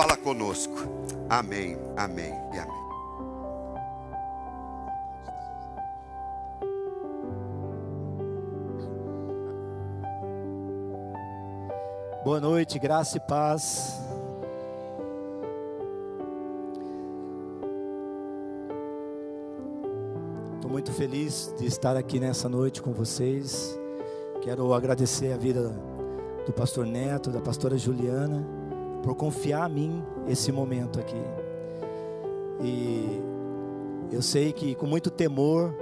fala conosco. Amém, amém e amém. Boa noite, graça e paz. Estou muito feliz de estar aqui nessa noite com vocês. Quero agradecer a vida do pastor Neto, da pastora Juliana, por confiar a mim esse momento aqui. E eu sei que com muito temor,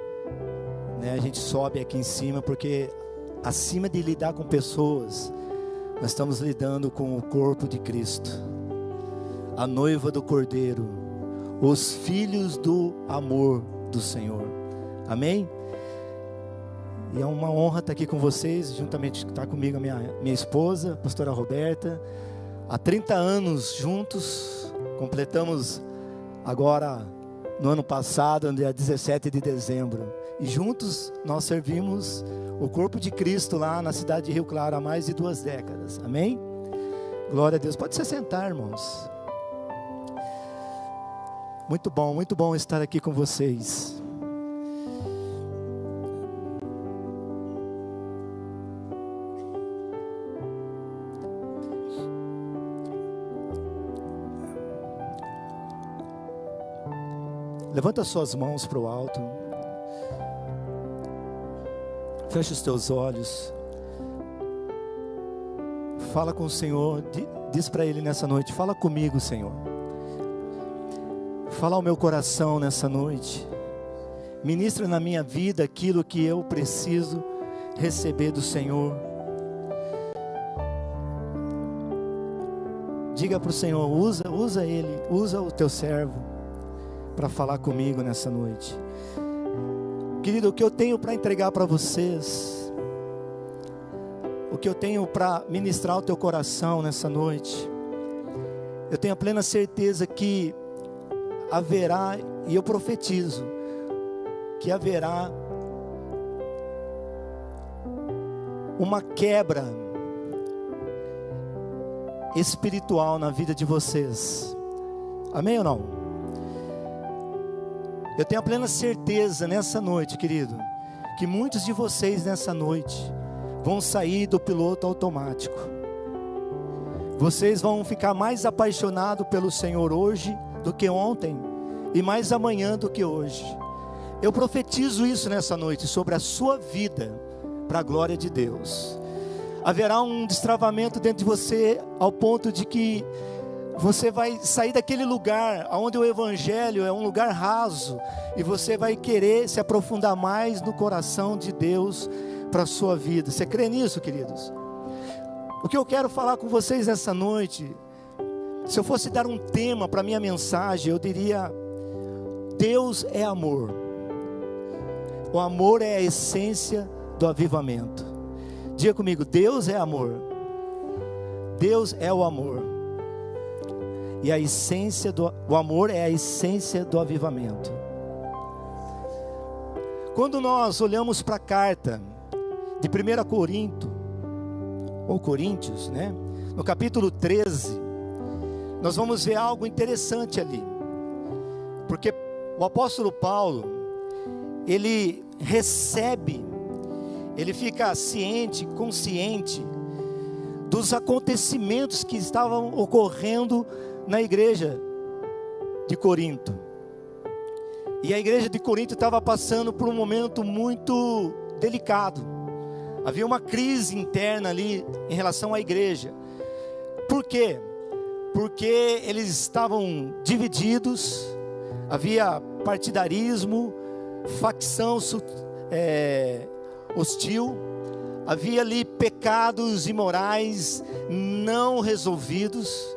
né, a gente sobe aqui em cima, porque acima de lidar com pessoas, nós estamos lidando com o corpo de Cristo, a noiva do Cordeiro, os filhos do amor do Senhor. Amém? E é uma honra estar aqui com vocês, juntamente está comigo a minha esposa, a pastora Roberta. Há 30 anos juntos, completamos agora no ano passado, no dia 17 de dezembro. E juntos nós servimos o corpo de Cristo lá na cidade de Rio Claro há mais de 2 décadas. Amém? Glória a Deus. Pode se sentar, irmãos. Muito bom estar aqui com vocês. Levanta suas mãos para o alto. Fecha os teus olhos. Fala com o Senhor. Diz para Ele nessa noite: fala comigo, Senhor. Fala ao meu coração nessa noite. Ministra na minha vida aquilo que eu preciso receber do Senhor. Diga para o Senhor: usa Ele, usa o teu servo para falar comigo nessa noite. Querido, o que eu tenho para entregar para vocês, o que eu tenho para ministrar ao teu coração nessa noite, eu tenho a plena certeza que haverá, e eu profetizo, que haverá uma quebra espiritual na vida de vocês. Amém ou não? Eu tenho a plena certeza nessa noite, querido, que muitos de vocês nessa noite vão sair do piloto automático. Vocês vão ficar mais apaixonados pelo Senhor hoje do que ontem, e mais amanhã do que hoje. Eu profetizo isso nessa noite sobre a sua vida, para a glória de Deus. Haverá um destravamento dentro de você, ao ponto de que você vai sair daquele lugar onde o evangelho é um lugar raso, e você vai querer se aprofundar mais no coração de Deus para a sua vida. Você crê nisso, queridos? O que eu quero falar com vocês nessa noite, se eu fosse dar um tema para a minha mensagem, eu diria: Deus é amor. O amor é a essência do avivamento. Diga comigo: Deus é amor. Deus é o amor. E a essência o amor é a essência do avivamento. Quando nós olhamos para a carta de 1 Corinto, ou Coríntios, né? No capítulo 13, nós vamos ver algo interessante ali. Porque o apóstolo Paulo, ele recebe, ele fica ciente, consciente dos acontecimentos que estavam ocorrendo na igreja de Corinto. E a igreja de Corinto estava passando por um momento muito delicado. Havia uma crise interna ali em relação à igreja. Por quê? Porque eles estavam divididos, havia partidarismo, facção hostil, havia ali pecados imorais não resolvidos.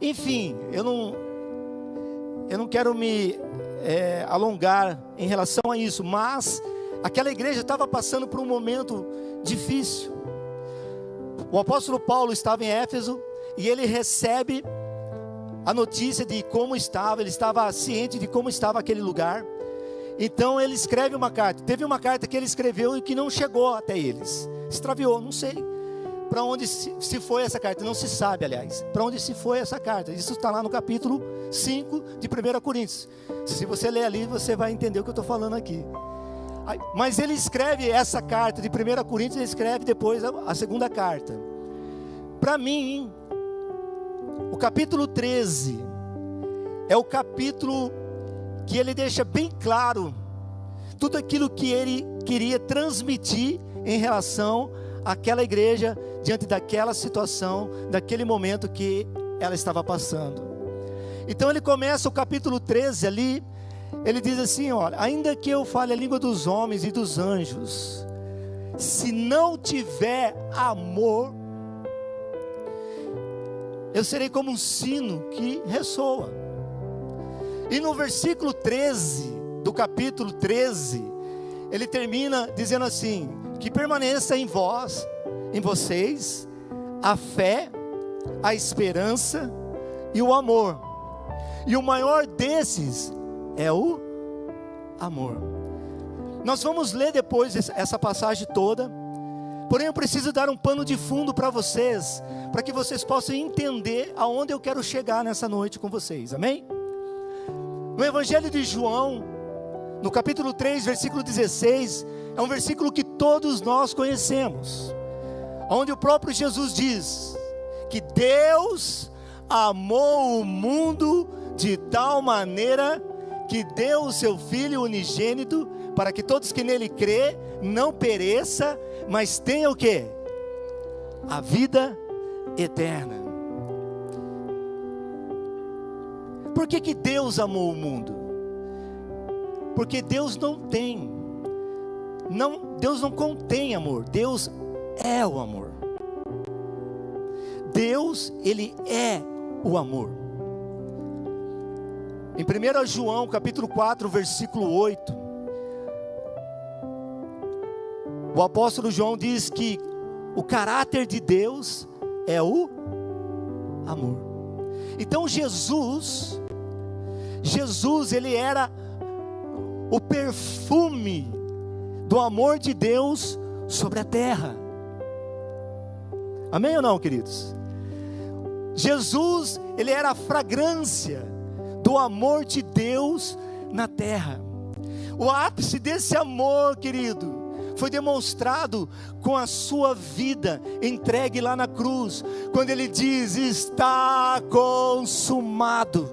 Enfim, eu não quero me alongar em relação a isso, mas aquela igreja estava passando por um momento difícil. O apóstolo Paulo estava em Éfeso e ele recebe a notícia de como estava, ele estava ciente de como estava aquele lugar. Então ele escreve uma carta. Teve uma carta que ele escreveu e que não chegou até eles, extraviou, não sei. para onde se foi essa carta. Não se sabe, aliás, para onde se foi essa carta. Isso está lá no capítulo 5 de 1 Coríntios. Se você ler ali, você vai entender o que eu estou falando aqui. Mas ele escreve essa carta de 1 Coríntios, ele escreve depois a segunda carta. Para mim, o capítulo 13 é o capítulo que ele deixa bem claro tudo aquilo que ele queria transmitir em relação àquela igreja, diante daquela situação, daquele momento que ela estava passando. Então ele começa o capítulo 13 ali, ele diz assim, olha: ainda que eu fale a língua dos homens e dos anjos, se não tiver amor, eu serei como um sino que ressoa. E no versículo 13 do capítulo 13, ele termina dizendo assim: que permaneça em vós, em vocês, a fé, a esperança e o amor. E o maior desses é o amor. Nós vamos ler depois essa passagem toda. Porém, eu preciso dar um pano de fundo para vocês, para que vocês possam entender aonde eu quero chegar nessa noite com vocês, amém? No Evangelho de João, no capítulo 3, versículo 16, é um versículo que todos nós conhecemos, onde o próprio Jesus diz que Deus amou o mundo de tal maneira que deu o seu Filho unigênito, para que todos que nele crê não pereça, mas tenha o quê? A vida eterna. Por que Deus amou o mundo? Porque Deus não contém amor. Deus é o amor. Deus, Ele é o amor. Em 1 João capítulo 4, versículo 8, o apóstolo João diz que o caráter de Deus é o amor. Então Jesus, ele era o perfume do amor de Deus sobre a terra. Amém ou não, queridos? Jesus, ele era a fragrância do amor de Deus na terra. O ápice desse amor, querido, foi demonstrado com a sua vida entregue lá na cruz, quando ele diz: está consumado.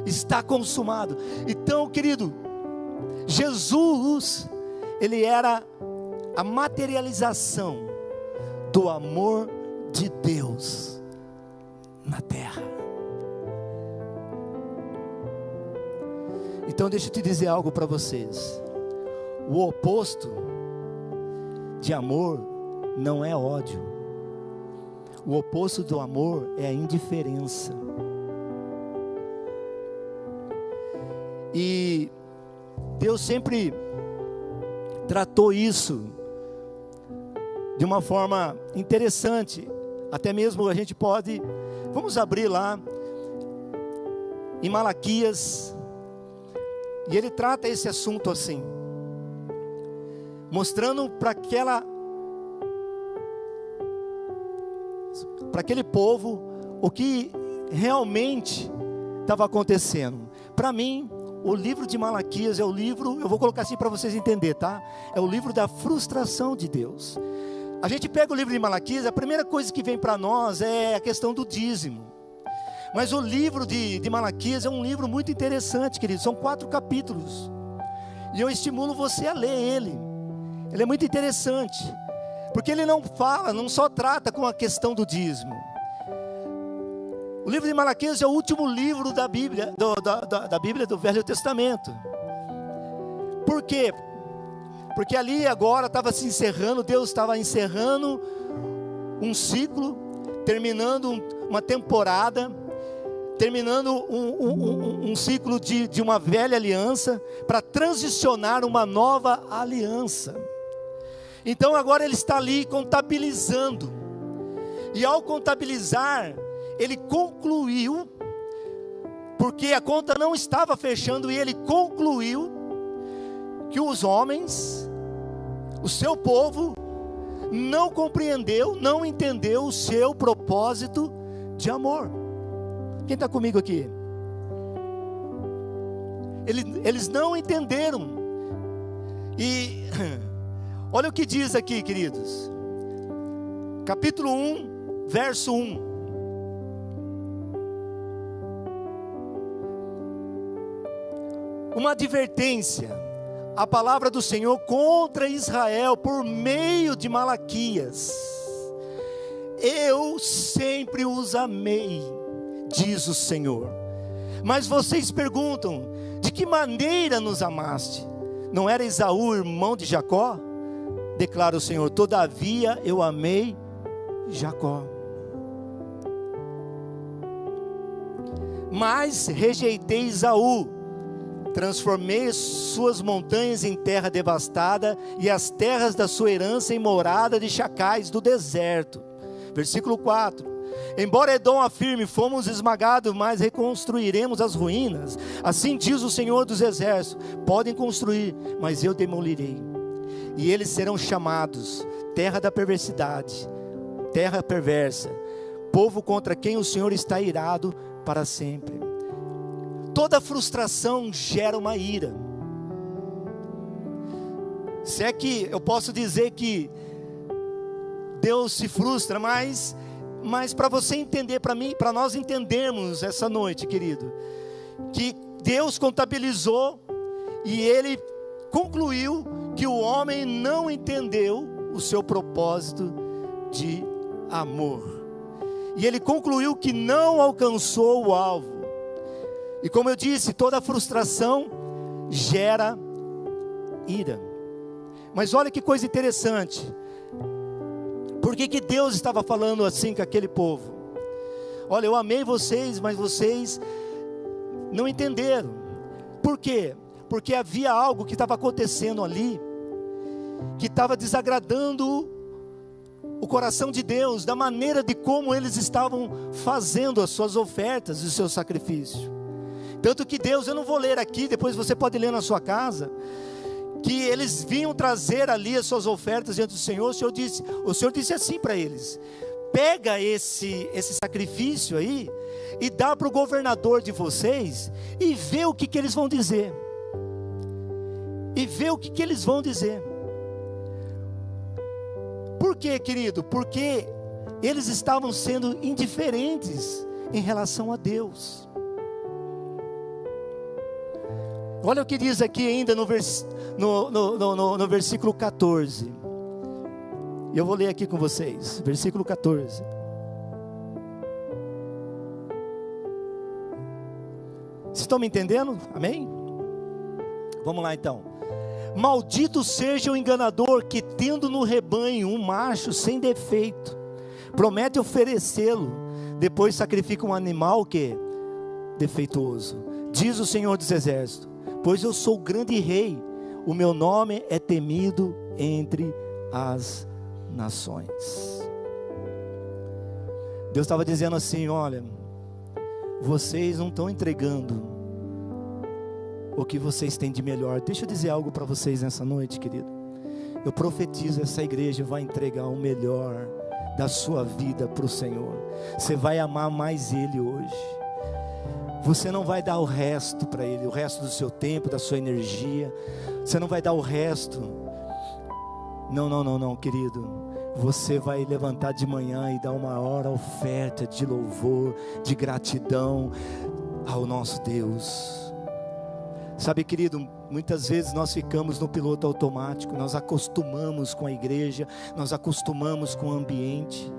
Está consumado. Então, querido, Jesus, ele era a materialização do amor de Deus na terra. Então deixa eu te dizer algo para vocês. O oposto de amor não é ódio. O oposto do amor é a indiferença. E Deus sempre tratou isso de uma forma interessante. Até mesmo a gente pode, vamos abrir lá em Malaquias, e ele trata esse assunto assim, mostrando para aquele povo o que realmente estava acontecendo. Para mim, o livro de Malaquias é o livro, eu vou colocar assim para vocês entenderem, tá? É o livro da frustração de Deus. A gente pega o livro de Malaquias, a primeira coisa que vem para nós é a questão do dízimo. Mas o livro de Malaquias é um livro muito interessante, querido. São 4 capítulos. E eu estimulo você a ler ele. Ele é muito interessante, porque ele não só trata com a questão do dízimo. O livro de Malaquias é o último livro da Bíblia, da Bíblia do Velho Testamento. Por quê? Porque ali agora estava se encerrando, Deus estava encerrando um ciclo, terminando uma temporada, terminando um ciclo de uma velha aliança, para transicionar uma nova aliança. Então agora ele está ali contabilizando, e ao contabilizar, ele concluiu, porque a conta não estava fechando, e ele concluiu que os homens, o seu povo, não compreendeu, não entendeu o seu propósito de amor. Quem está comigo aqui? Eles não entenderam. E olha o que diz aqui, queridos. Capítulo 1, verso 1. Uma advertência, a palavra do Senhor contra Israel por meio de Malaquias. Eu sempre os amei, diz o Senhor. Mas vocês perguntam, de que maneira nos amaste? Não era Esaú irmão de Jacó? Declara o Senhor, todavia eu amei Jacó. Mas rejeitei Esaú, transformei suas montanhas em terra devastada, e as terras da sua herança em morada de chacais do deserto. Versículo 4. Embora Edom afirme, fomos esmagados, mas reconstruiremos as ruínas. Assim diz o Senhor dos Exércitos, podem construir, mas eu demolirei. E eles serão chamados terra da perversidade, terra perversa, povo contra quem o Senhor está irado para sempre. Toda frustração gera uma ira. Se é que eu posso dizer que Deus se frustra, mas para você entender, para mim, para nós entendermos essa noite, querido, que Deus contabilizou e Ele concluiu que o homem não entendeu o seu propósito de amor. E Ele concluiu que não alcançou o alvo. E como eu disse, toda frustração gera ira. Mas olha que coisa interessante. Por que Deus estava falando assim com aquele povo? Olha, eu amei vocês, mas vocês não entenderam. Por quê? Porque havia algo que estava acontecendo ali, que estava desagradando o coração de Deus, da maneira de como eles estavam fazendo as suas ofertas e o seu sacrifício. Tanto que Deus, eu não vou ler aqui, depois você pode ler na sua casa, que eles vinham trazer ali as suas ofertas diante do Senhor. O Senhor disse assim para eles: pega esse sacrifício aí e dá para o governador de vocês e vê o que eles vão dizer. E vê o que eles vão dizer. Por quê, querido? Porque eles estavam sendo indiferentes em relação a Deus. Olha o que diz aqui ainda no versículo 14. E eu vou ler aqui com vocês, versículo 14. Vocês estão me entendendo? Amém? Vamos lá então. Maldito seja o enganador que, tendo no rebanho um macho sem defeito, promete oferecê-lo, depois sacrifica um animal que é defeituoso. Diz o Senhor dos Exércitos: pois eu sou o grande rei, o meu nome é temido entre as nações. Deus estava dizendo assim: olha, vocês não estão entregando o que vocês têm de melhor. Deixa eu dizer algo para vocês nessa noite, querido. Eu profetizo, essa igreja vai entregar o melhor da sua vida para o Senhor. Você vai amar mais Ele hoje. Você não vai dar o resto para Ele, o resto do seu tempo, da sua energia. Você não vai dar o resto. Não, querido. Você vai levantar de manhã e dar uma hora oferta de louvor, de gratidão ao nosso Deus. Sabe, querido, muitas vezes nós ficamos no piloto automático. Nós acostumamos com a igreja, nós acostumamos com o ambiente.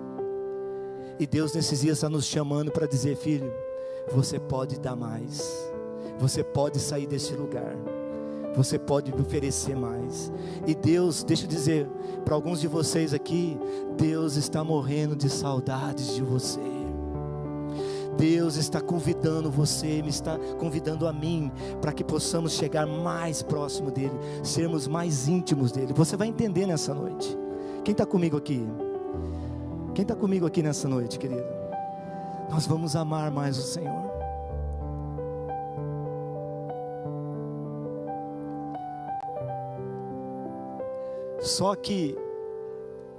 E Deus nesses dias está nos chamando para dizer: filho, você pode dar mais, você pode sair desse lugar, você pode oferecer mais. E Deus, deixa eu dizer para alguns de vocês aqui, Deus está morrendo de saudades de você. Deus está convidando você, me está convidando a mim, para que possamos chegar mais próximo dEle, sermos mais íntimos dEle. Você vai entender nessa noite. Quem está comigo aqui? Quem está comigo aqui nessa noite, querido? Nós vamos amar mais o Senhor. Só que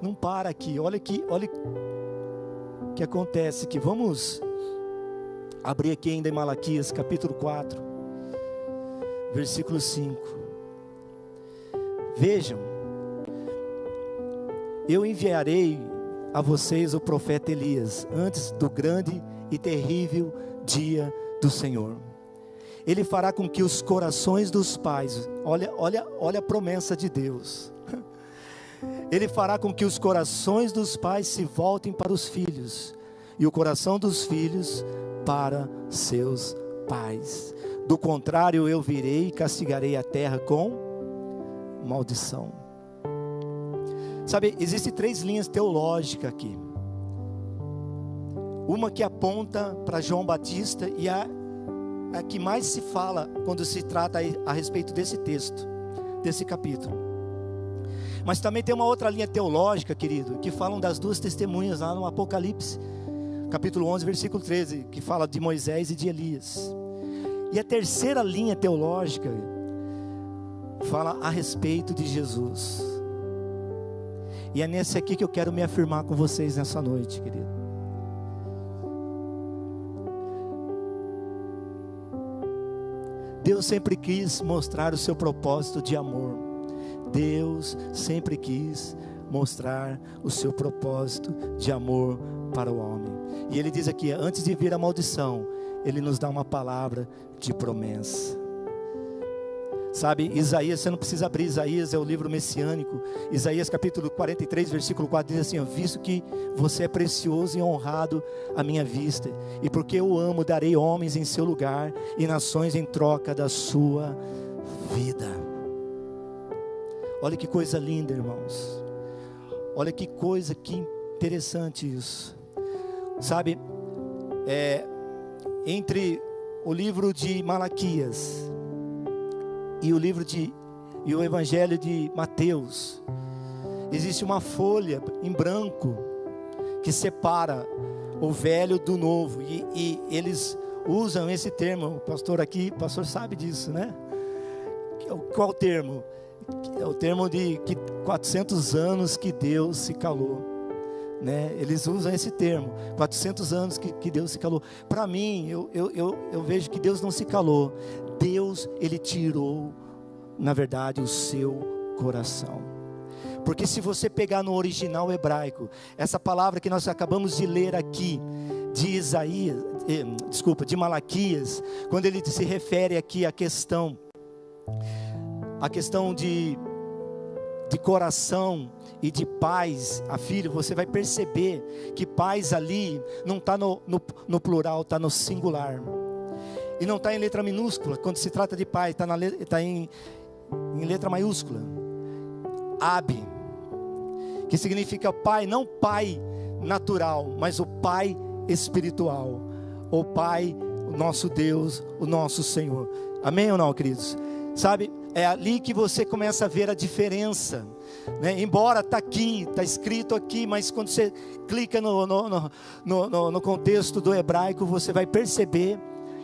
não para aqui. Olha o que acontece aqui. Vamos abrir aqui ainda em Malaquias capítulo 4, versículo 5. Vejam, eu enviarei a vocês o profeta Elias, antes do grande e terrível dia do Senhor. Ele fará com que os corações dos pais, olha a promessa de Deus. Ele fará com que os corações dos pais se voltem para os filhos, e o coração dos filhos para seus pais. Do contrário, eu virei e castigarei a terra com maldição. Sabe, existem 3 linhas teológicas aqui. Uma que aponta para João Batista, e a que mais se fala quando se trata a respeito desse texto, desse capítulo. Mas também tem uma outra linha teológica, querido, que falam das 2 testemunhas lá no Apocalipse, capítulo 11, versículo 13, que fala de Moisés e de Elias. E a terceira linha teológica fala a respeito de Jesus. E é nesse aqui que eu quero me afirmar com vocês nessa noite, querido. Deus sempre quis mostrar o seu propósito de amor. Deus sempre quis mostrar o seu propósito de amor para o homem. E Ele diz aqui, antes de vir a maldição, Ele nos dá uma palavra de promessa. Sabe, Isaías, você não precisa abrir, Isaías é o livro messiânico. Isaías capítulo 43, versículo 4 diz assim: visto que você é precioso e honrado à minha vista, e porque eu amo, darei homens em seu lugar e nações em troca da sua vida. Olha que coisa linda, irmãos. Olha que coisa, que interessante isso. Sabe, entre o livro de Malaquias e o Evangelho de Mateus, existe uma folha em branco que separa o velho do novo, e eles usam esse termo. O pastor sabe disso, né? Qual o termo? É o termo de que 400 anos que Deus se calou, né? Eles usam esse termo, 400 anos que Deus se calou. Para mim, eu vejo que Deus não se calou. Deus, Ele tirou, na verdade, o seu coração. Porque se você pegar no original hebraico, essa palavra que nós acabamos de ler aqui, de Malaquias, quando ele se refere aqui à questão de coração e de pais a filho, você vai perceber que pais ali não está no plural, está no singular. E não está em letra minúscula. Quando se trata de pai, está em letra maiúscula. Ab, que significa pai, não pai natural, mas o pai espiritual. O pai, o nosso Deus, o nosso Senhor. Amém ou não, queridos? Sabe, é ali que você começa a ver a diferença, né? Embora está aqui, está escrito aqui, mas quando você clica no contexto do hebraico, você vai perceber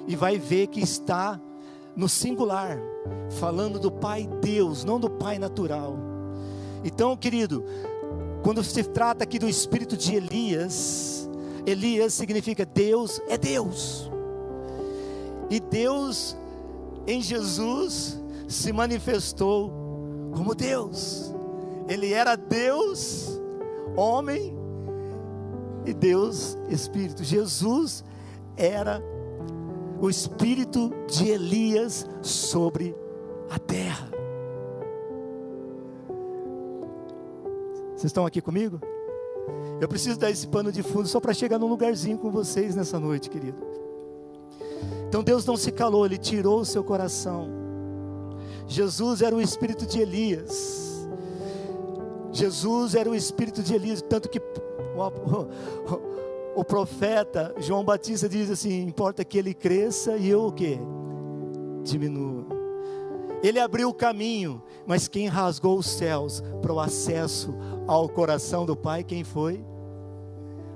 e vai ver que está no singular, falando do Pai Deus, não do Pai natural. Então, querido, quando se trata aqui do espírito de Elias, Elias significa Deus é Deus. E Deus em Jesus se manifestou como Deus. Ele era Deus, homem, e Deus Espírito. Jesus era o espírito de Elias sobre a terra. Vocês estão aqui comigo? Eu preciso dar esse pano de fundo só para chegar num lugarzinho com vocês nessa noite, querido. Então Deus não se calou, Ele tirou o seu coração. Jesus era o espírito de Elias. Jesus era o espírito de Elias, tanto que o profeta João Batista diz assim: importa que ele cresça e eu o quê? Diminua. Ele abriu o caminho, mas quem rasgou os céus para o acesso ao coração do Pai, quem foi?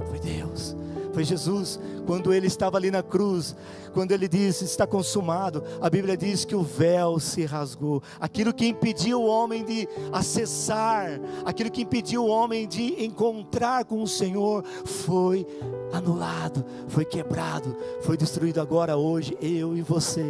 Foi Deus. Foi Jesus, quando ele estava ali na cruz, quando ele disse: está consumado. A Bíblia diz que o véu se rasgou. Aquilo que impedia o homem de acessar, aquilo que impedia o homem de encontrar com o Senhor, foi anulado, foi quebrado, foi destruído. Agora, hoje, eu e você,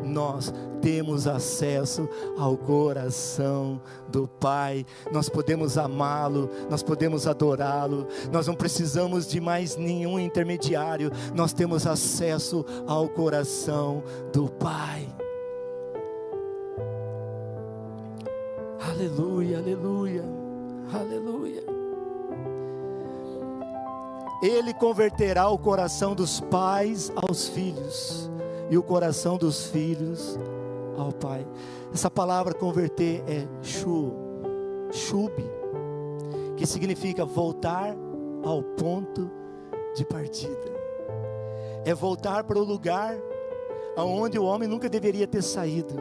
nós temos acesso ao coração do Pai. Nós podemos amá-lo, nós podemos adorá-lo, nós não precisamos de mais nenhum intermediário. Nós temos acesso ao coração do Pai. Aleluia, aleluia, aleluia. Ele converterá o coração dos pais aos filhos, e o coração dos filhos ao Pai. Essa palavra converter é shub, que significa voltar ao ponto de partida. É voltar para o lugar aonde o homem nunca deveria ter saído.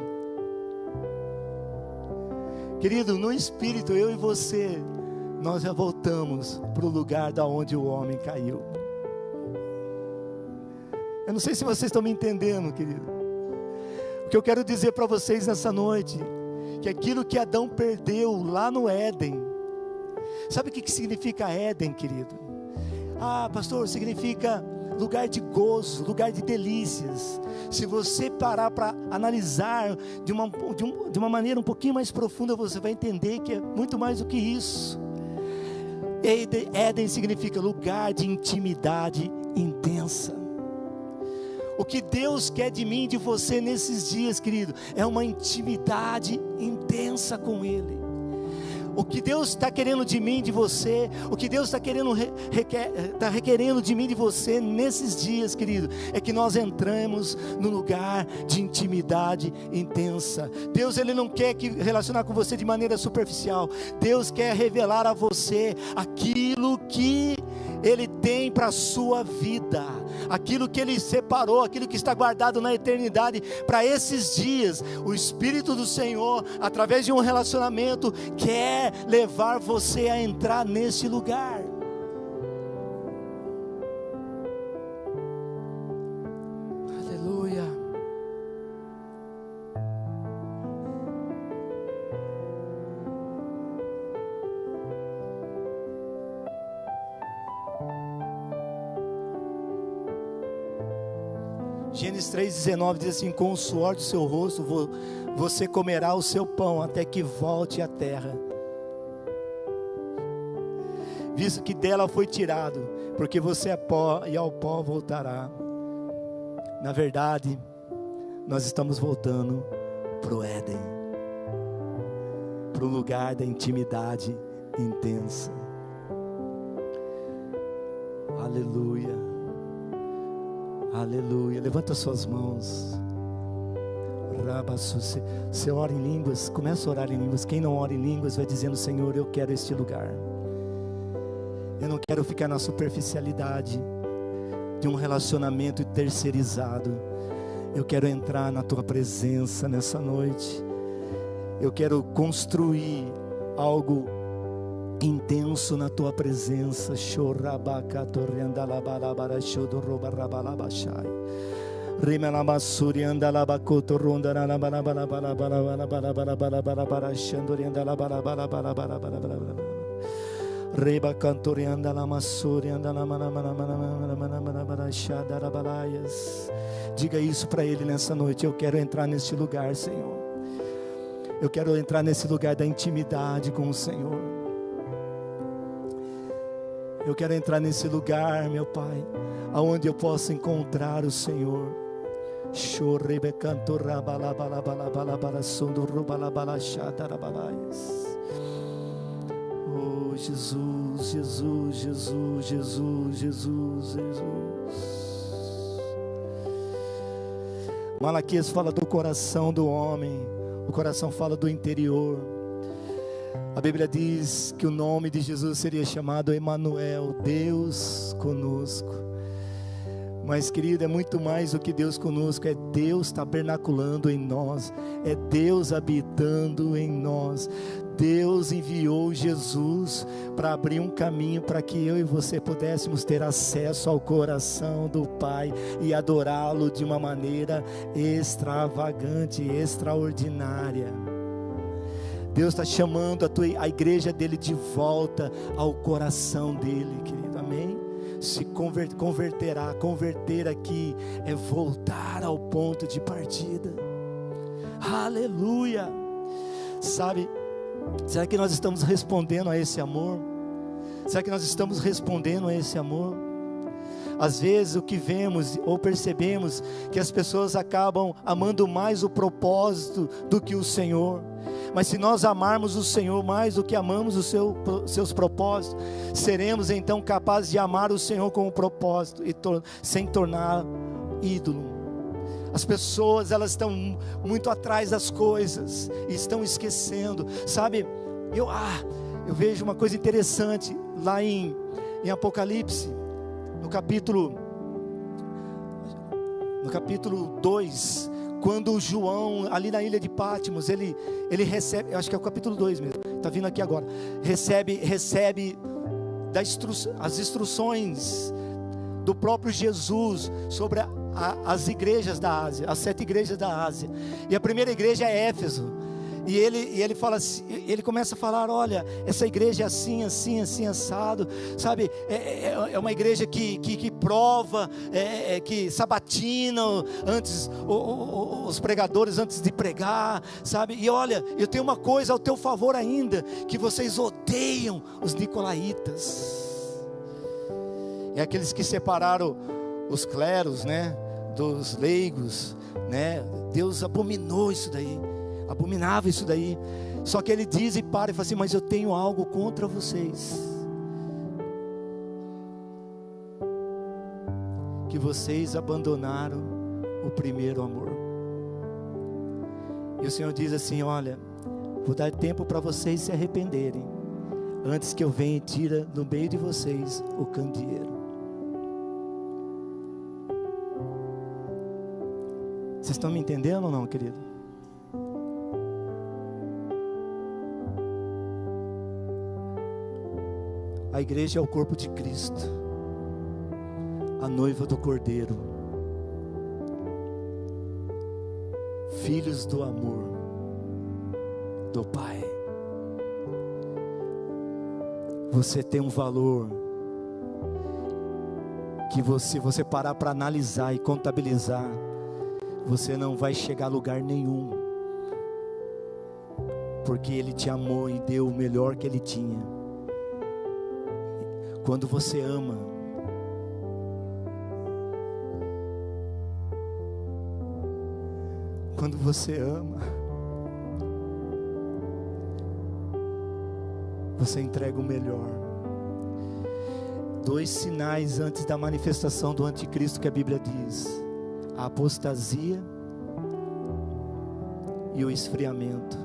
Querido, no espírito, eu e você, nós já voltamos para o lugar da onde o homem caiu. Eu não sei se vocês estão me entendendo, querido. O que eu quero dizer para vocês nessa noite, que aquilo que Adão perdeu lá no Éden, sabe o que significa Éden, querido? Ah, pastor, significa lugar de gozo, lugar de delícias. Se você parar para analisar de uma maneira um pouquinho mais profunda, você vai entender que é muito mais do que isso. Éden significa lugar de intimidade intensa. O que Deus quer de mim e de você nesses dias, querido, é uma intimidade intensa com Ele. O que Deus está querendo de mim e de você, o que Deus está requerendo de mim e de você nesses dias, querido, é que nós entremos no lugar de intimidade intensa. Deus, Ele não quer relacionar com você de maneira superficial. Deus quer revelar a você aquilo que Ele tem para a sua vida, aquilo que Ele separou, aquilo que está guardado na eternidade para esses dias. O Espírito do Senhor, através de um relacionamento, quer levar você a entrar nesse lugar. Aleluia. Gênesis 3,19 diz assim: com o suor do seu rosto você comerá o seu pão até que volte à terra, visto que dela foi tirado, porque você é pó e ao pó voltará. Na verdade, nós estamos voltando para o Éden, para o lugar da intimidade intensa. Aleluia, aleluia. Levanta suas mãos. Você ora em línguas, começa a orar em línguas. Quem não ora em línguas vai dizendo: Senhor, eu quero este lugar. Eu não quero ficar na superficialidade de um relacionamento terceirizado. Eu quero entrar na Tua presença nessa noite. Eu quero construir algo intenso na Tua presença. Reba cantorianda la massurianda la balaias. Diga isso para Ele nessa noite: eu quero entrar neste lugar, Senhor. Eu quero entrar nesse lugar da intimidade com o Senhor. Eu quero entrar nesse lugar, meu Pai, aonde eu possa encontrar o Senhor. Chorrebe cantora balabala sondo rubala chada balaias. Jesus, Jesus, Jesus, Jesus, Jesus, Jesus. Malaquias fala do coração do homem, o coração fala do interior. A Bíblia diz que o nome de Jesus seria chamado Emanuel, Deus conosco. Mas, querido, é muito mais do que Deus conosco, é Deus tabernaculando em nós, é Deus habitando em nós. Deus enviou Jesus para abrir um caminho para que eu e você pudéssemos ter acesso ao coração do Pai e adorá-lo de uma maneira extravagante, extraordinária. Deus está chamando a igreja dele de volta ao coração dele, querido, amém? Se converter aqui é voltar ao ponto de partida. Aleluia! Sabe, será que nós estamos respondendo a esse amor? Será que nós estamos respondendo a esse amor? Às vezes o que vemos ou percebemos que as pessoas acabam amando mais o propósito do que o Senhor. Mas se nós amarmos o Senhor mais do que amamos os seus propósitos, seremos então capazes de amar o Senhor com o propósito e sem tornar ídolo. As pessoas, elas estão muito atrás das coisas e estão esquecendo, sabe? Eu vejo uma coisa interessante lá em Apocalipse, no capítulo 2, quando João, ali na ilha de Patmos, ele recebe, eu acho que é o capítulo 2 mesmo, está vindo aqui agora, recebe as instruções do próprio Jesus sobre as igrejas da Ásia, as 7 igrejas da Ásia, e a primeira igreja é Éfeso, e ele fala assim, ele começa a falar, olha, essa igreja é assim, assim, assim, assado, sabe, é uma igreja que prova, que sabatina antes, os pregadores antes de pregar, sabe, e olha, eu tenho uma coisa ao teu favor ainda, que vocês odeiam os nicolaítas, é aqueles que separaram os cleros, né, dos leigos, né, Deus abominava isso daí, só que ele diz e para e fala assim, mas eu tenho algo contra vocês, que vocês abandonaram o primeiro amor, e o Senhor diz assim, olha, vou dar tempo para vocês se arrependerem, antes que eu venha e tira no meio de vocês o candeeiro. Vocês estão me entendendo ou não, querido? A igreja é o corpo de Cristo, a noiva do Cordeiro, filhos do amor do Pai. Você tem um valor que se você parar para analisar e contabilizar, você não vai chegar a lugar nenhum, porque Ele te amou e deu o melhor que Ele tinha. Quando você ama, você entrega o melhor. 2 sinais antes da manifestação do anticristo que a Bíblia diz: a apostasia e o esfriamento.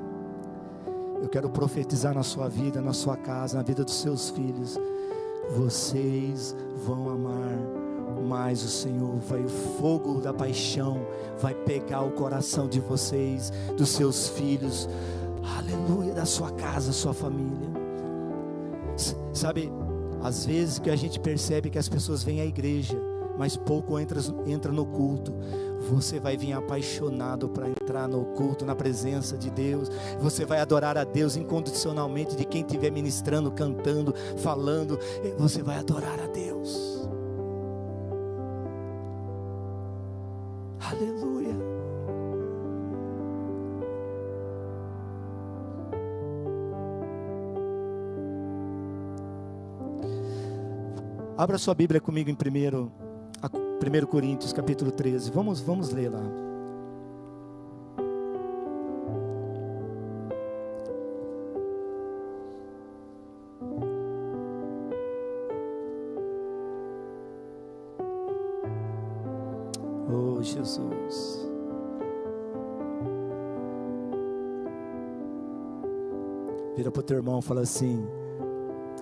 Eu quero profetizar na sua vida, na sua casa, na vida dos seus filhos: vocês vão amar mais o Senhor. O fogo da paixão vai pegar o coração de vocês, dos seus filhos, aleluia, da sua casa, sua família. Sabe, às vezes que a gente percebe que as pessoas vêm à igreja, mas pouco entra no culto. Você vai vir apaixonado para entrar no culto, na presença de Deus. Você vai adorar a Deus incondicionalmente, de quem estiver ministrando, cantando, falando. Você vai adorar a Deus. Aleluia. Abra sua Bíblia comigo em 1 Coríntios capítulo 13, vamos ler lá. Oh Jesus, vira para o teu irmão e fala assim: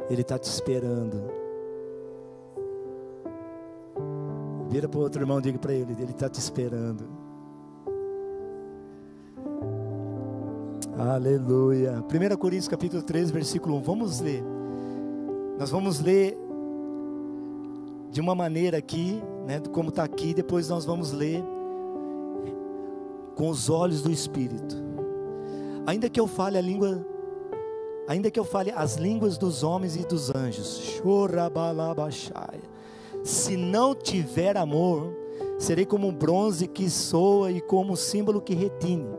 Ele está te esperando. Vira para o outro irmão e diga para ele: Ele está te esperando. Aleluia. 1 Coríntios capítulo 3, versículo 1. Vamos ler. Nós vamos ler de uma maneira aqui, né, como está aqui. Depois nós vamos ler com os olhos do Espírito. Ainda que eu fale as línguas dos homens e dos anjos, se não tiver amor, serei como um bronze que soa e como um símbolo que retine.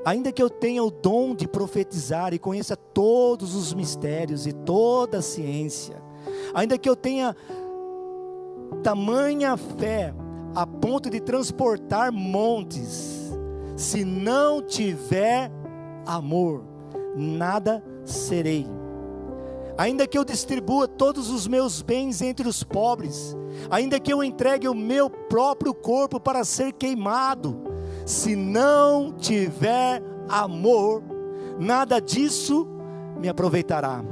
Ainda que eu tenha o dom de profetizar e conheça todos os mistérios e toda a ciência, ainda que eu tenha tamanha fé a ponto de transportar montes, se não tiver amor, nada serei. Ainda que eu distribua todos os meus bens entre os pobres, ainda que eu entregue o meu próprio corpo para ser queimado, se não tiver amor, nada disso me aproveitará.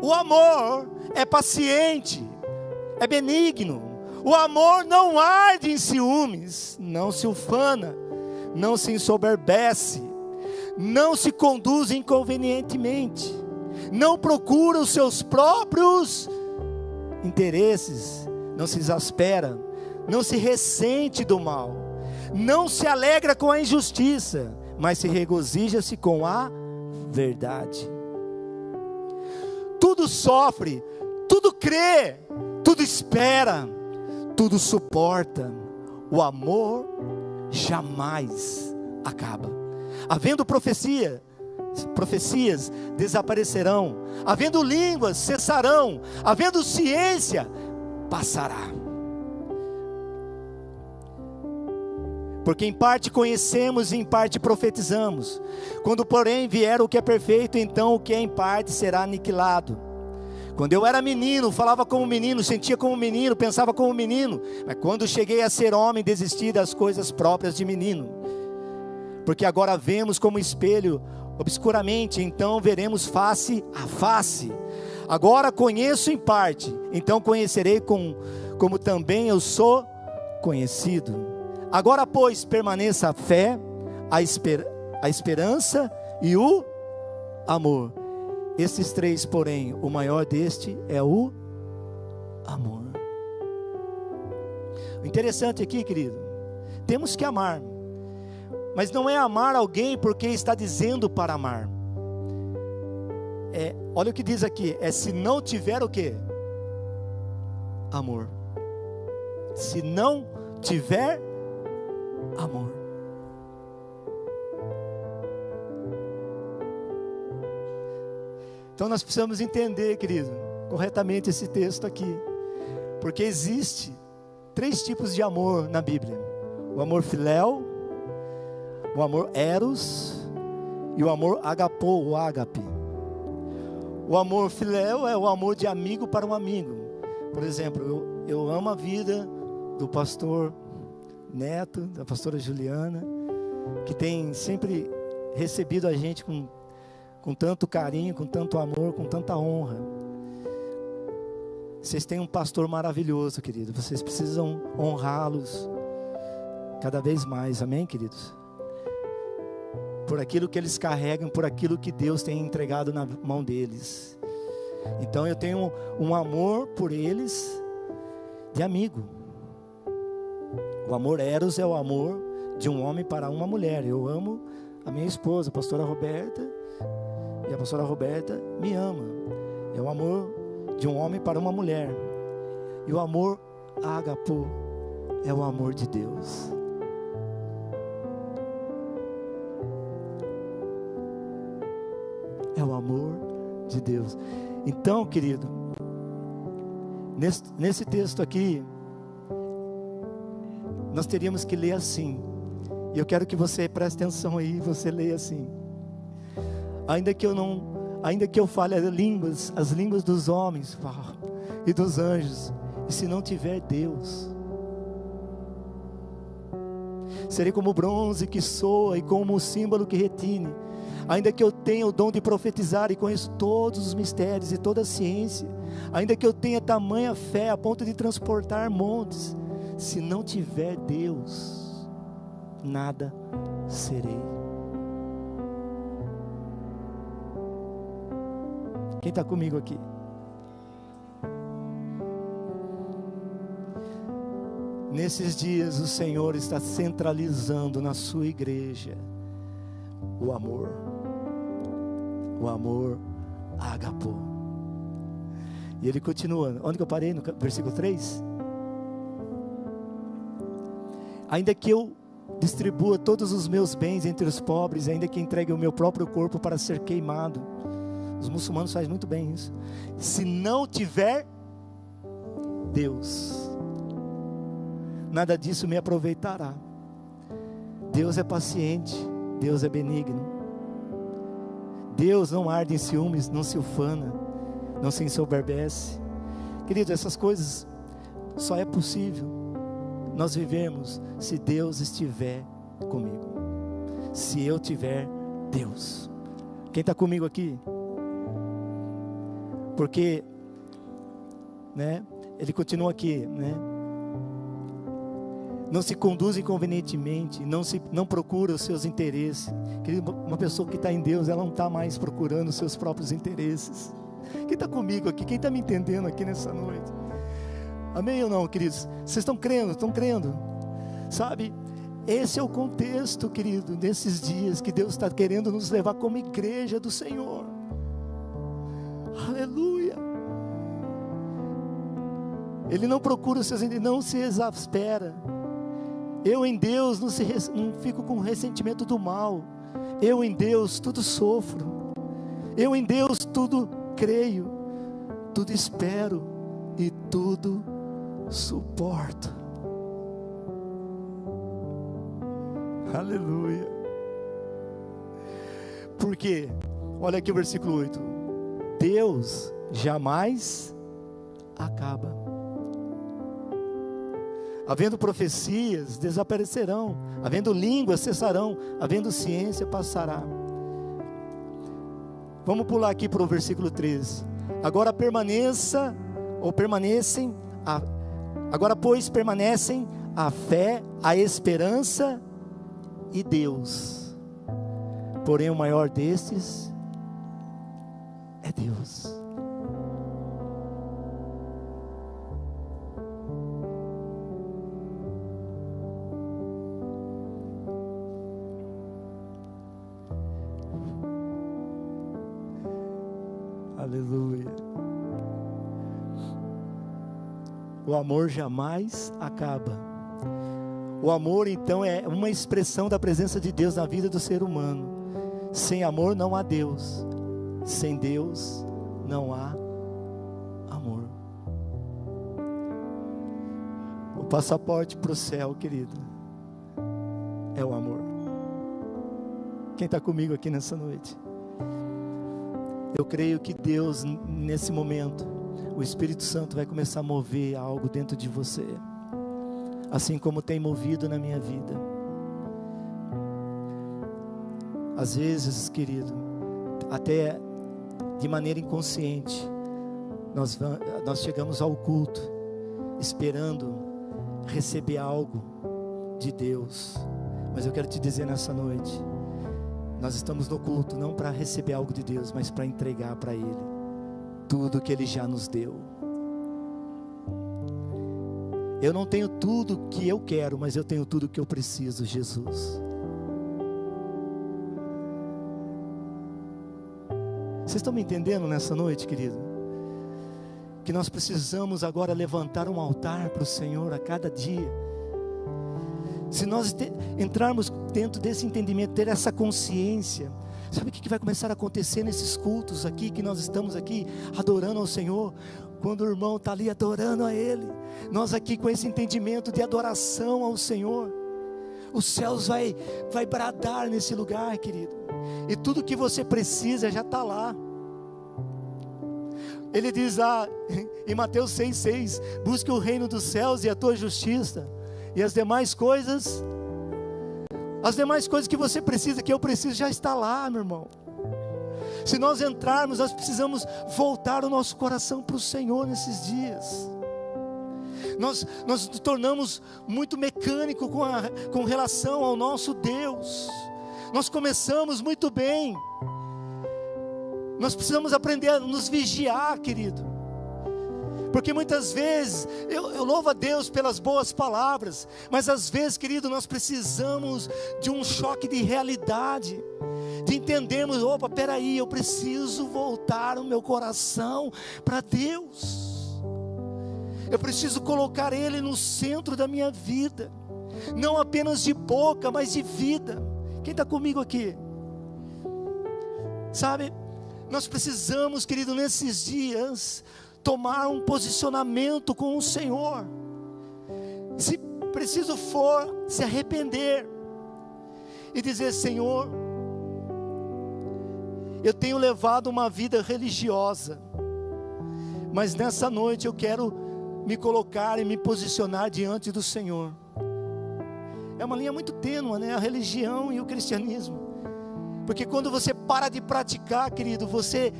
O amor é paciente, é benigno. O amor não arde em ciúmes, não se ufana, não se ensoberbece, não se conduz inconvenientemente, não procura os seus próprios interesses, não se exaspera, não se ressente do mal, não se alegra com a injustiça, mas se regozija-se com a verdade. Tudo sofre, tudo crê, tudo espera, tudo suporta. O amor jamais acaba. Havendo profecias desaparecerão, havendo línguas cessarão, havendo ciência passará. Porque em parte conhecemos e em parte profetizamos. Quando porém vier o que é perfeito, então o que é em parte será aniquilado. Quando eu era menino, falava como menino, sentia como menino, pensava como menino. Mas quando cheguei a ser homem, desisti das coisas próprias de menino. Porque agora vemos como espelho, obscuramente, então veremos face a face. Agora conheço em parte, então conhecerei como também eu sou conhecido. Agora, pois, permaneça a fé, a esperança e o amor. Esses três, porém, o maior deste é o amor. O interessante aqui, querido, temos que amar, mas não é amar alguém porque está dizendo para amar. Olha o que diz aqui, se não tiver o quê? Amor. Se não tiver amor. Então nós precisamos entender, querido, corretamente esse texto aqui, porque existe 3 tipos de amor na Bíblia: o amor filéu, o amor eros e o amor agapô ou ágape. O amor filéu é o amor de amigo para um amigo. Por exemplo, eu amo a vida do pastor Neto, da pastora Juliana, que tem sempre recebido a gente com tanto carinho, com tanto amor, com tanta honra. Vocês têm um pastor maravilhoso, querido. Vocês precisam honrá-los cada vez mais, amém, queridos? Por aquilo que eles carregam, por aquilo que Deus tem entregado na mão deles. Então eu tenho um amor por eles de amigo. O amor eros é o amor de um homem para uma mulher. Eu amo a minha esposa, a pastora Roberta, e a pastora Roberta me ama. É o amor de um homem para uma mulher. E o amor agapô é o amor de Deus. É o amor de Deus. Então, querido, nesse texto aqui, nós teríamos que ler assim. E eu quero que você preste atenção aí, você leia assim. Ainda que eu fale as línguas dos homens e dos anjos, e se não tiver Deus, serei como bronze que soa e como um símbolo que retine. Ainda que eu tenha o dom de profetizar e conheço todos os mistérios e toda a ciência, ainda que eu tenha tamanha fé a ponto de transportar montes, se não tiver Deus, nada serei. Quem está comigo aqui? Nesses dias o Senhor está centralizando na sua igreja o amor ágape. E ele continua, onde que eu parei? No versículo 3? Ainda que eu distribua todos os meus bens entre os pobres, ainda que entregue o meu próprio corpo para ser queimado, os muçulmanos fazem muito bem isso, se não tiver Deus, nada disso me aproveitará. Deus é paciente, Deus é benigno, Deus não arde em ciúmes, não se ufana, não se ensoberbece. Querido, essas coisas só é possível nós vivemos se Deus estiver comigo, se eu tiver Deus. Quem está comigo aqui? Porque, né, ele continua aqui, né? Não se conduz inconvenientemente, não procura os seus interesses. Querido, uma pessoa que está em Deus, ela não está mais procurando os seus próprios interesses. Quem está comigo aqui? Quem está me entendendo aqui nessa noite? Amém ou não, queridos? Vocês estão crendo? Estão crendo? Sabe? Esse é o contexto, querido, nesses dias que Deus está querendo nos levar como igreja do Senhor. Aleluia! Ele não procura os seus interesses, não se exaspera. Eu em Deus não fico com ressentimento do mal. Eu em Deus tudo sofro. Eu em Deus tudo creio, tudo espero e tudo suporto. Aleluia. Porque, olha aqui o versículo 8: Deus jamais acaba. Havendo profecias, desaparecerão. Havendo línguas, cessarão. Havendo ciência, passará. Vamos pular aqui para o versículo 13. Agora pois permanecem a fé, a esperança e Deus. Porém o maior destes é Deus. Aleluia. O amor jamais acaba. O amor então é uma expressão da presença de Deus na vida do ser humano. Sem amor não há Deus. Sem Deus não há amor. O passaporte para o céu, querido, é o amor. Quem está comigo aqui nessa noite? Eu creio que Deus, nesse momento, o Espírito Santo vai começar a mover algo dentro de você, assim como tem movido na minha vida. Às vezes, querido, até de maneira inconsciente, nós chegamos ao culto esperando receber algo de Deus, mas eu quero te dizer nessa noite, nós estamos no culto não para receber algo de Deus, mas para entregar para Ele tudo que Ele já nos deu. Eu não tenho tudo que eu quero, mas eu tenho tudo que eu preciso, Jesus. Vocês estão me entendendo nessa noite, querido? Que nós precisamos agora levantar um altar para o Senhor a cada dia. Se nós entrarmos dentro desse entendimento, ter essa consciência, sabe o que vai começar a acontecer nesses cultos aqui, que nós estamos aqui adorando ao Senhor? Quando o irmão está ali adorando a Ele, nós aqui com esse entendimento de adoração ao Senhor, os céus vai bradar nesse lugar, querido, e tudo que você precisa já está lá. Ele diz lá em Mateus 6,6: busque o reino dos céus e a tua justiça, e as demais coisas que você precisa, que eu preciso, já está lá, meu irmão. Se nós entrarmos, nós precisamos voltar o nosso coração para o Senhor nesses dias. Nós nos tornamos muito mecânico com relação ao nosso Deus. Nós começamos muito bem, Nós precisamos aprender a nos vigiar, querido. Porque muitas vezes, eu louvo a Deus pelas boas palavras, mas às vezes, querido, nós precisamos de um choque de realidade, de entendermos, opa, peraí, eu preciso voltar o meu coração para Deus. Eu preciso colocar Ele no centro da minha vida, não apenas de boca, mas de vida. Quem está comigo aqui? Sabe, nós precisamos, querido, nesses dias, tomar um posicionamento com o Senhor. Se preciso for, se arrepender e dizer: Senhor, eu tenho levado uma vida religiosa, mas nessa noite eu quero me colocar e me posicionar diante do Senhor. É uma linha muito tênue, né? A religião e o cristianismo. Porque quando você para de praticar, querido, você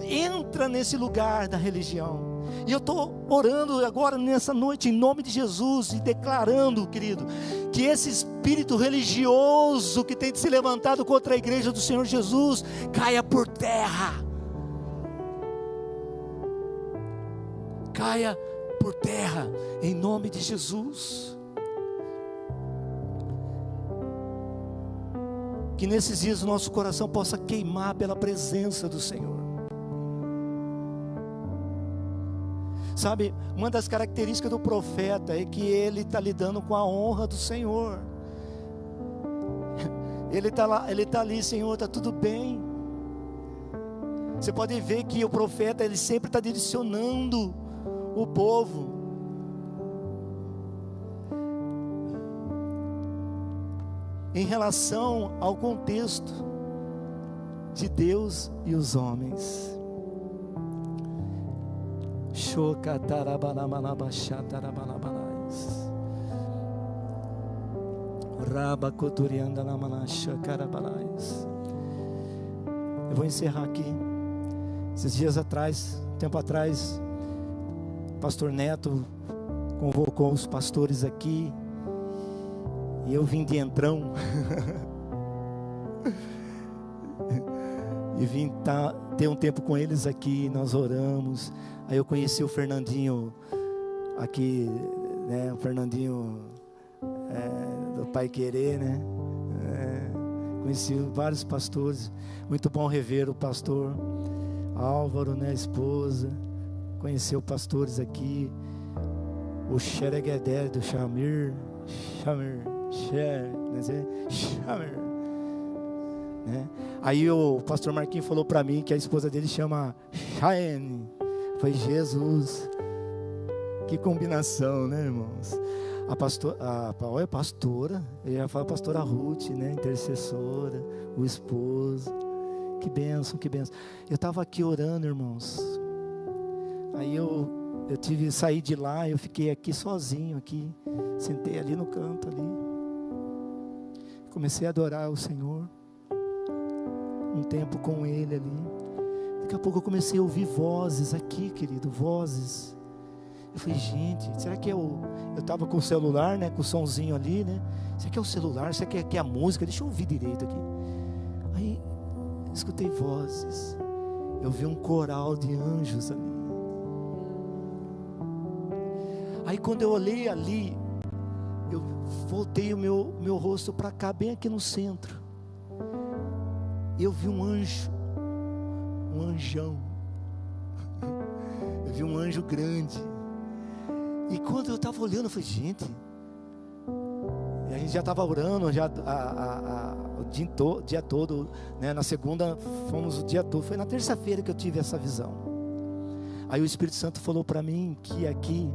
entra nesse lugar da religião. E eu estou orando agora nessa noite em nome de Jesus e declarando, querido, que esse espírito religioso que tem se levantado contra a igreja do Senhor Jesus caia por terra. Caia por terra em nome de Jesus. Que nesses dias o nosso coração possa queimar pela presença do Senhor. Sabe, uma das características do profeta é que ele está lidando com a honra do Senhor. Ele está ali, Senhor, está tudo bem. Você pode ver que o profeta, ele sempre está direcionando o povo. Em relação ao contexto de Deus e os homens. Eu vou encerrar aqui. Esses dias atrás, tempo atrás, pastor Neto convocou os pastores aqui, e eu vim de entrão e vim ter um tempo com eles aqui. Nós oramos. Aí eu conheci o Fernandinho aqui, né? O Fernandinho do Pai Querer, né? Conheci vários pastores. Muito bom rever o pastor Álvaro, né? A esposa. Conheceu pastores aqui. O Xereguedé do Chamir, né? Aí o pastor Marquinhos falou para mim que a esposa dele chama Chayenne. Foi Jesus, que combinação, né, irmãos? A pastora, eu já falo pastora Ruth, né, intercessora, o esposo, que bênção, que bênção. Eu estava aqui orando, irmãos, aí eu tive que sair de lá, eu fiquei aqui sozinho, aqui, sentei ali no canto, ali, comecei a adorar o Senhor, um tempo com Ele ali. Daqui a pouco eu comecei a ouvir vozes aqui, querido, vozes. Eu falei, gente, será que eu estava com o celular, né, com o somzinho ali, né? Será que é o celular? Será que é a música? Deixa eu ouvir direito aqui. Aí, escutei vozes. Eu vi um coral de anjos ali. Aí quando eu olhei ali, eu voltei o meu rosto para cá, bem aqui no centro. E eu vi um anjo. Um anjão. Eu vi um anjo grande. E quando eu estava olhando, eu falei, gente. E a gente já estava orando já, o dia todo, né? Na segunda fomos o dia todo. Foi na terça-feira que eu tive essa visão. Aí o Espírito Santo falou para mim que aqui,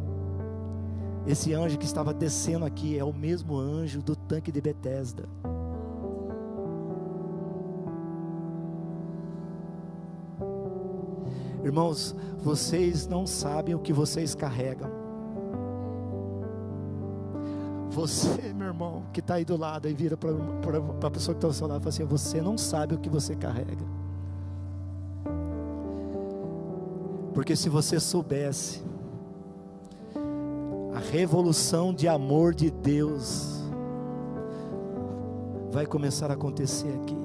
esse anjo que estava descendo aqui é o mesmo anjo do tanque de Betesda. Irmãos, vocês não sabem o que vocês carregam. Você, meu irmão, que está aí do lado, aí vira para a pessoa que está ao seu lado e fala assim: você não sabe o que você carrega. Porque se você soubesse a revolução de amor de Deus vai começar a acontecer aqui.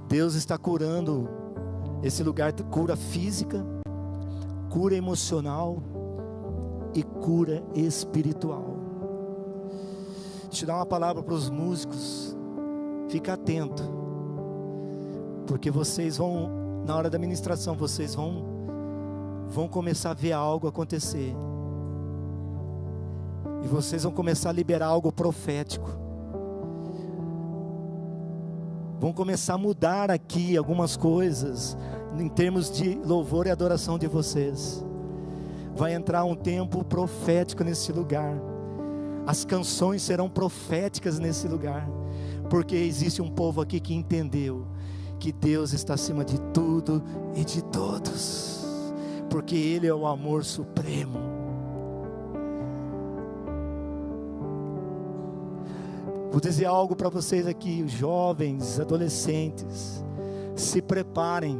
Deus está curando Esse lugar tem cura física, cura emocional e cura espiritual. Deixa eu dar uma palavra para os músicos. Fica atento, porque vocês vão, na hora da ministração, vocês vão começar a ver algo acontecer. E vocês vão começar a liberar algo profético. Vão começar a mudar aqui algumas coisas em termos de louvor e adoração de vocês. Vai entrar um tempo profético nesse lugar. As canções serão proféticas nesse lugar, porque existe um povo aqui que entendeu que Deus está acima de tudo e de todos, porque Ele é o amor supremo. Vou dizer algo para vocês aqui, jovens, adolescentes, se preparem,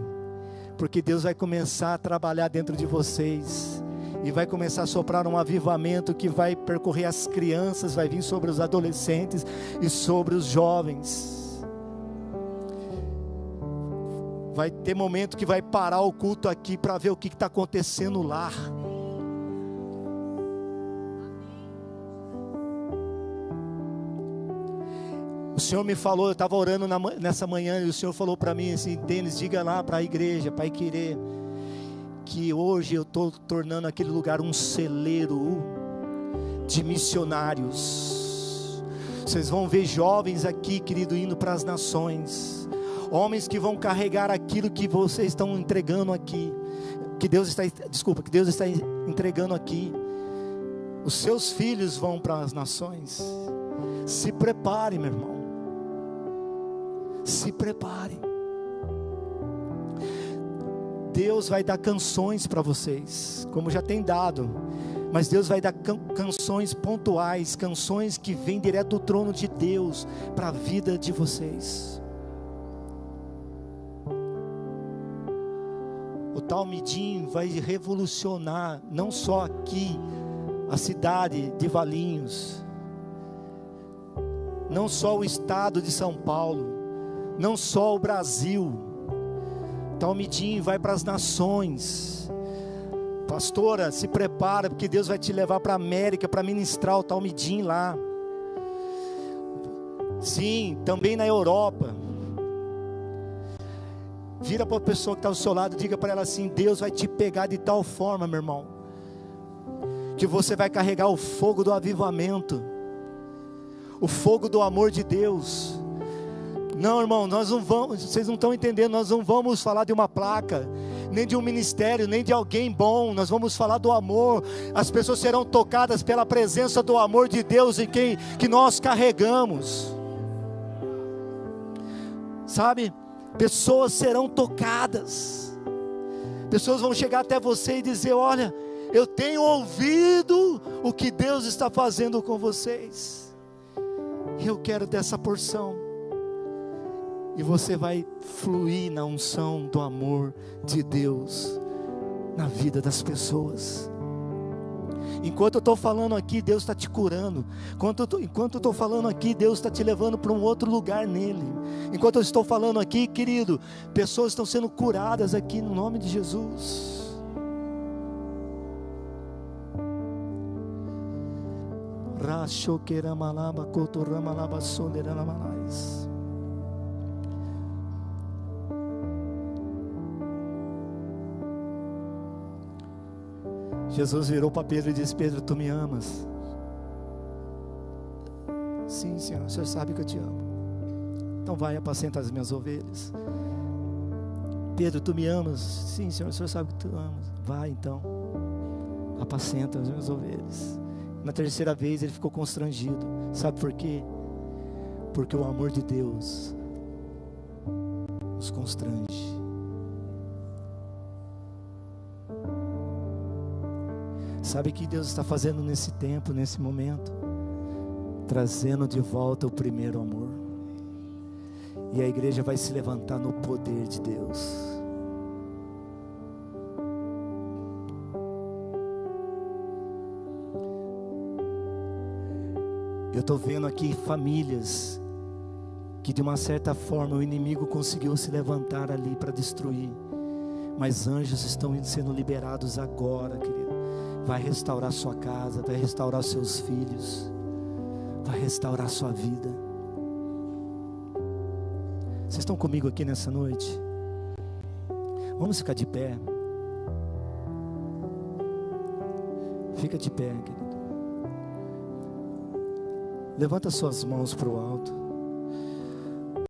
porque Deus vai começar a trabalhar dentro de vocês, e vai começar a soprar um avivamento que vai percorrer as crianças, vai vir sobre os adolescentes e sobre os jovens. Vai ter momento que vai parar o culto aqui para ver o que está acontecendo lá. O Senhor me falou, eu estava orando nessa manhã, e o Senhor falou para mim assim: Denis, diga lá para a igreja, para querer, que hoje eu estou tornando aquele lugar um celeiro de missionários. Vocês vão ver jovens aqui, querido, indo para as nações, homens que vão carregar aquilo que vocês estão entregando aqui, que Deus está entregando aqui. Os seus filhos vão para as nações. Se prepare, meu irmão, se prepare. Deus vai dar canções para vocês, como já tem dado, mas Deus vai dar canções pontuais, canções que vêm direto do trono de Deus para a vida de vocês. O Talmidim vai revolucionar não só aqui a cidade de Valinhos, não só o estado de São Paulo, não só o Brasil. Talmidim vai para as nações. Pastora, se prepara, porque Deus vai te levar para a América para ministrar o Talmidim lá. Sim, também na Europa. Vira para a pessoa que está ao seu lado, diga para ela assim: Deus vai te pegar de tal forma, meu irmão, que você vai carregar o fogo do avivamento, o fogo do amor de Deus. Não, irmão, nós não vamos, vocês não estão entendendo, nós não vamos falar de uma placa, nem de um ministério, nem de alguém bom, nós vamos falar do amor. As pessoas serão tocadas pela presença do amor de Deus em quem que nós carregamos, sabe? Pessoas serão tocadas, pessoas vão chegar até você e dizer: olha, eu tenho ouvido o que Deus está fazendo com vocês, eu quero dessa porção. E você vai fluir na unção do amor de Deus na vida das pessoas. Enquanto eu estou falando aqui, Deus está te curando. Enquanto eu estou falando aqui, Deus está te levando para um outro lugar nele. Enquanto eu estou falando aqui, querido, pessoas estão sendo curadas aqui no nome de Jesus. Jesus virou para Pedro e disse: Pedro, tu me amas? Sim, Senhor, o Senhor sabe que eu te amo. Então vai, apacenta as minhas ovelhas. Pedro, tu me amas? Sim, Senhor, o Senhor sabe que tu amas. Vai então, apacenta as minhas ovelhas. Na terceira vez ele ficou constrangido. Sabe por quê? Porque o amor de Deus nos constrange. Sabe o que Deus está fazendo nesse tempo, nesse momento? Trazendo de volta o primeiro amor. E a igreja vai se levantar no poder de Deus. Eu estou vendo aqui famílias que de uma certa forma o inimigo conseguiu se levantar ali para destruir. mas anjos estão sendo liberados agora, querido. Vai restaurar sua casa, vai restaurar seus filhos, vai restaurar sua vida. Vocês estão comigo aqui nessa noite? Vamos ficar de pé. Fica de pé, querido. Levanta suas mãos para o alto.